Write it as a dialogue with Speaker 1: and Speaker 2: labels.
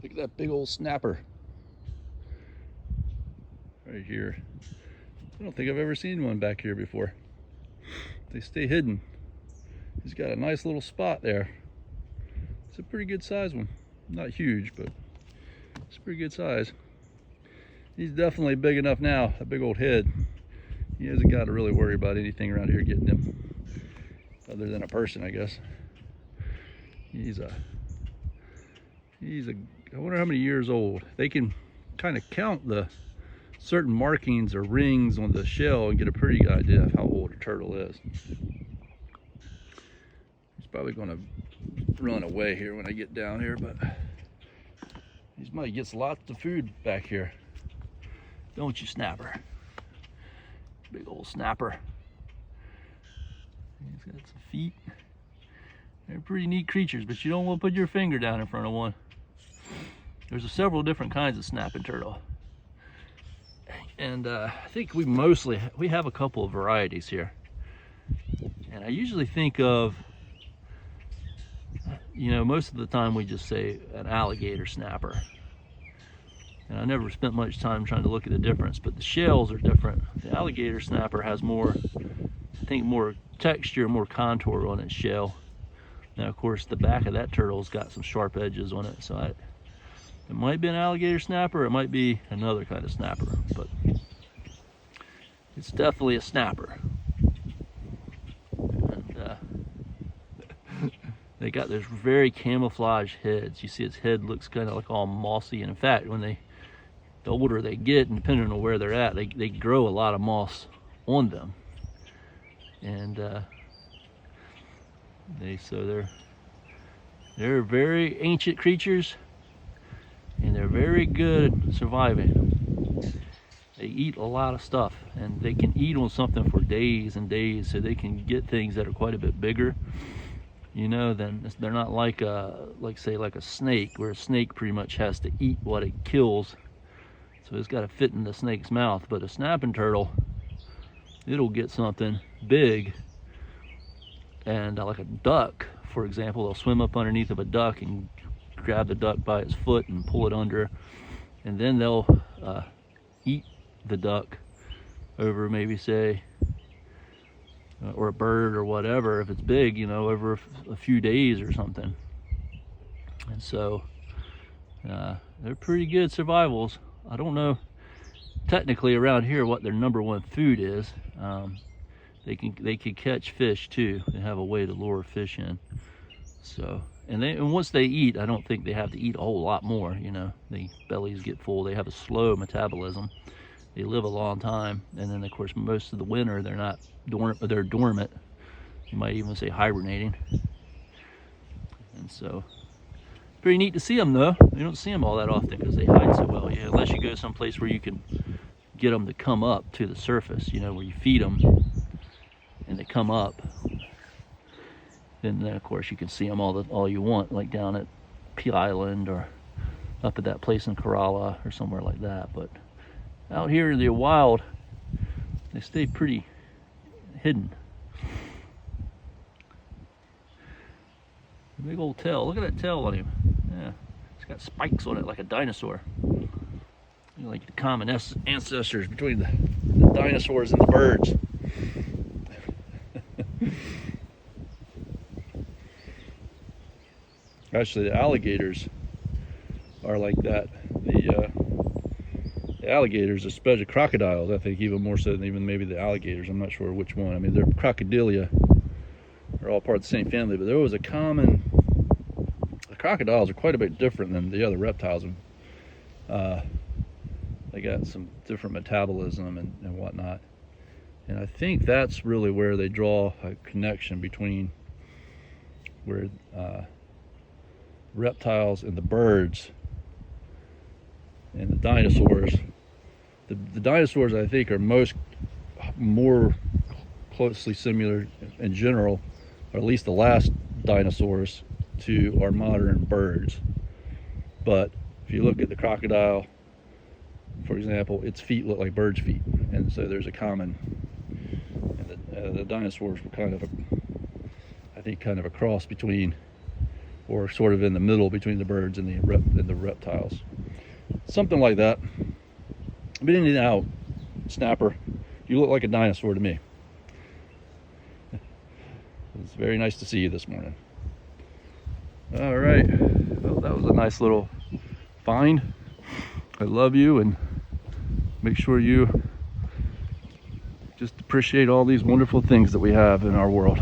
Speaker 1: Look at that big old snapper right here. I don't think I've ever seen one back here before. They stay hidden. He's got a nice little spot there. It's a pretty good size one. Not huge, but it's a pretty good size. He's definitely big enough now, a big old head. He hasn't got to really worry about anything around here getting him, other than a person, I guess. I wonder how many years old. They can kind of count the certain markings or rings on the shell and get a pretty good idea of how old a turtle is. He's probably going to run away here when I get down here, but he gets lots of food back here. Don't you, snapper? Big old snapper. He's got some feet. They're pretty neat creatures, but you don't want to put your finger down in front of one. There's several different kinds of snapping turtle. And I think we have a couple of varieties here. And I usually think of, most of the time we just say an alligator snapper. And I never spent much time trying to look at the difference, but the shells are different. The alligator snapper has more texture, more contour on its shell. Now, of course, the back of that turtle's got some sharp edges on it, so it might be an alligator snapper, it might be another kind of snapper, but it's definitely a snapper. And they got those very camouflage heads. You see its head looks kind of like all mossy, and in fact, the older they get, and depending on where they're at, they grow a lot of moss on them. And they're very ancient creatures, and they're very good at surviving. They eat a lot of stuff, and they can eat on something for days and days, so they can get things that are quite a bit bigger. Then they're not like a snake, where a snake pretty much has to eat what it kills, so it's got to fit in the snake's mouth. But a snapping turtle, it'll get something big, and like a duck, for example, they'll swim up underneath of a duck and grab the duck by its foot and pull it under, and then they'll eat the duck over, maybe say, or a bird or whatever, if it's big, over a few days or something. And so they're pretty good survivals. I don't know technically around here what their number one food is. They can catch fish too. They have a way to lure fish in. So, and once they eat, I don't think they have to eat a whole lot more. The bellies get full. They have a slow metabolism. They live a long time, and then of course most of the winter they're not dormant, but they're dormant. You might even say hibernating. And so, pretty neat to see them though. You don't see them all that often because they hide so well. Unless you go someplace where you can get them to come up to the surface. Where you feed them and they come up. Then of course you can see them all you want, like down at Pea Island or up at that place in Kerala or somewhere like that. But out here in the wild, they stay pretty hidden. Big old tail. Look at that tail on him. Yeah, it's got spikes on it like a dinosaur. Like the common ancestors between the dinosaurs and the birds. Actually, the alligators are like that. The alligators, especially crocodiles, I think even more so than even maybe the alligators. I'm not sure which one. I mean, they're crocodilia. They're all part of the same family, but there was the crocodiles are quite a bit different than the other reptiles. They got some different metabolism and whatnot. And I think that's really where they draw a connection between where reptiles and the birds and the dinosaurs. The dinosaurs, I think, are more closely similar in general, or at least the last dinosaurs, to our modern birds. But if you look at the crocodile, for example, its feet look like birds' feet, and so there's a common. And the dinosaurs were kind of a cross between or sort of in the middle between the birds and the reptiles. Something like that. But anyhow, Snapper, you look like a dinosaur to me. It's very nice to see you this morning. All right, well, that was a nice little find. I love you, and make sure you just appreciate all these wonderful things that we have in our world.